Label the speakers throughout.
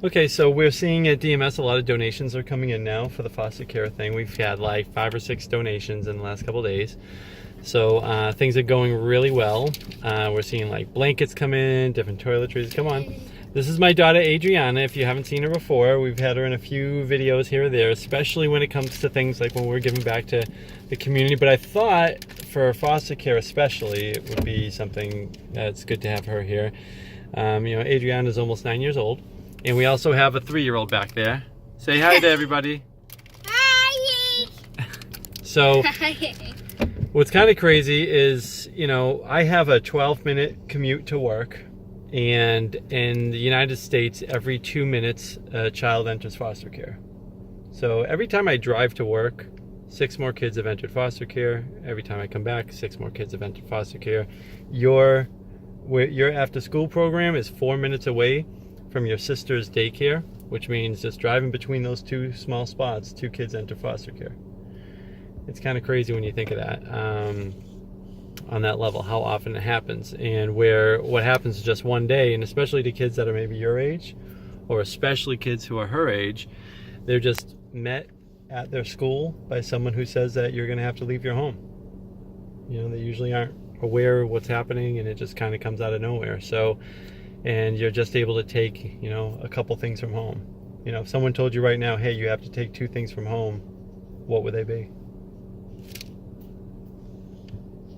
Speaker 1: Okay, so we're seeing at DMS a lot of donations are coming in now for the foster care thing. We've had like 5 or 6 donations in the last couple of days. So things are going really well. We're seeing like blankets come in, different toiletries. Come on. This is my daughter Adriana. If you haven't seen her before, we've had her in a few videos here or there, especially when it comes to things like when we're giving back to the community. But I thought for foster care especially, it would be something that's good to have her here. Adriana is almost 9 years old. And we also have a 3-year-old back there. Say hi to everybody.
Speaker 2: Hi.
Speaker 1: So what's kind of crazy is, I have a 12-minute commute to work. And in the United States, every 2 minutes, a child enters foster care. So every time I drive to work, 6 more kids have entered foster care. Every time I come back, 6 more kids have entered foster care. Your after-school program is 4 minutes away from your sister's daycare, which means just driving between those 2 small spots, 2 kids enter foster care. It's kind of crazy when you think of that. On that level, how often it happens, and what happens just one day, and especially to kids that are maybe your age, or especially kids who are her age, they're just met at their school by someone who says that you're going to have to leave your home. They usually aren't aware of what's happening, and it just kind of comes out of nowhere. So, and you're just able to take, a couple things from home. If someone told you right now, hey, you have to take 2 things from home, what would they be?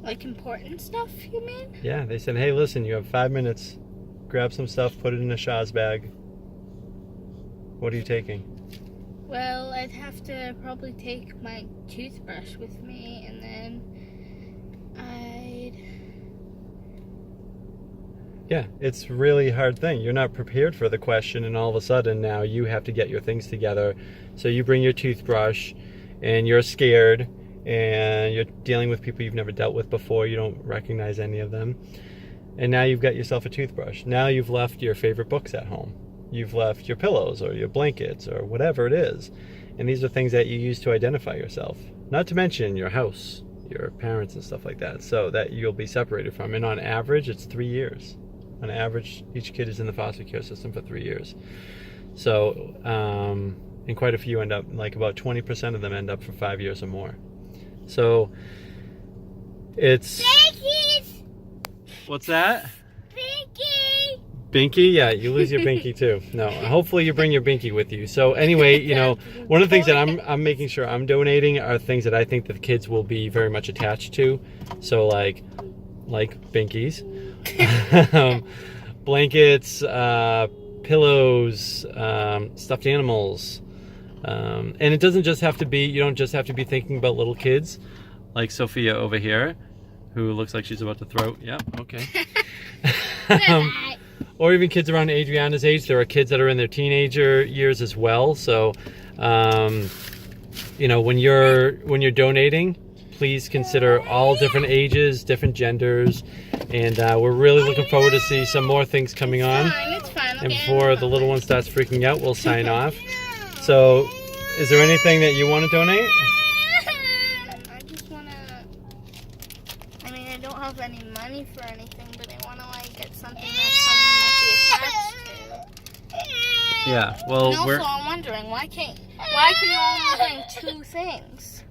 Speaker 2: Like important stuff, you mean?
Speaker 1: Yeah, they said, hey, listen, you have 5 minutes. Grab some stuff, put it in a Shaw's bag. What are you taking?
Speaker 2: Well, I'd have to probably take my toothbrush with me, and then
Speaker 1: Yeah, it's really a hard thing. You're not prepared for the question, and all of a sudden now you have to get your things together. So you bring your toothbrush, and you're scared, and you're dealing with people you've never dealt with before. You don't recognize any of them. And now you've got yourself a toothbrush. Now you've left your favorite books at home. You've left your pillows or your blankets or whatever it is. And these are things that you use to identify yourself. Not to mention your house, your parents and stuff like that, so that you'll be separated from. And on average, it's 3 years. On average, each kid is in the foster care system for 3 years. So, and quite a few end up, like about 20% of them end up for 5 years or more. So, it's...
Speaker 2: Binkies!
Speaker 1: What's that?
Speaker 2: Binky!
Speaker 1: Binky? Yeah, you lose your Binky too. No, hopefully you bring your Binky with you. So anyway, one of the things that I'm making sure I'm donating are things that I think that the kids will be very much attached to. So like Binkies, blankets, pillows, stuffed animals. And it doesn't just have to be, you don't just have to be thinking about little kids like Sophia over here, who looks like she's about to throw. Yeah, okay. Or even kids around Adriana's age. There are kids that are in their teenager years as well. So, when you're donating, please consider all different ages, different genders, and we're really looking forward to see some more things coming on.
Speaker 2: It's fine.
Speaker 1: And before the little one starts freaking out, we'll sign off. So, is there anything that you want to donate?
Speaker 2: I just want to... I don't have any money for anything, but I want to, get something that someone might be attached to.
Speaker 1: Yeah, well,
Speaker 2: and also, I'm wondering, why can you only bring 2 things?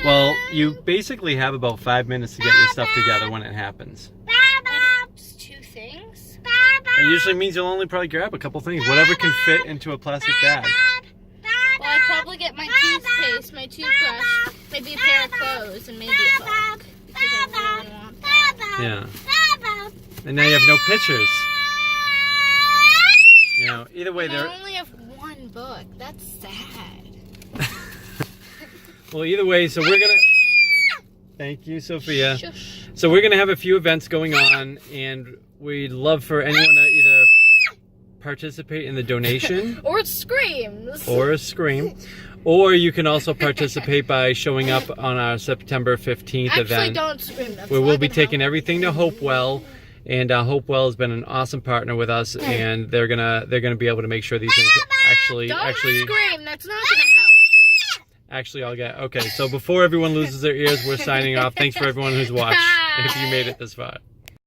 Speaker 1: Well, you basically have about 5 minutes to get your stuff together when it happens.
Speaker 2: Just 2 things?
Speaker 1: It usually means you'll only probably grab a couple things, whatever can fit into a plastic bag.
Speaker 2: Well, I'd probably get my toothpaste, my toothbrush, maybe a pair of clothes, and maybe a book. Because I really want that.
Speaker 1: Yeah. And now you have no pictures. Either way,
Speaker 2: I only have 1 book. That's sad.
Speaker 1: Well, either way, so we're gonna... Thank you, Sophia.
Speaker 2: Shush.
Speaker 1: So we're gonna have a few events going on, and we'd love for anyone to either participate in the donation
Speaker 2: Or it screams.
Speaker 1: or scream, or you can also participate by showing up on our September 15th
Speaker 2: Actually,
Speaker 1: event,
Speaker 2: don't scream. That's
Speaker 1: where we'll be
Speaker 2: not gonna
Speaker 1: taking everything to Hopewell. And Hopewell has been an awesome partner with us, and they're gonna be able to make sure these things actually
Speaker 2: Don't scream. That's not gonna help.
Speaker 1: actually all get okay. So before everyone loses their ears, we're signing off. Thanks for everyone who's watched. If you made it this far.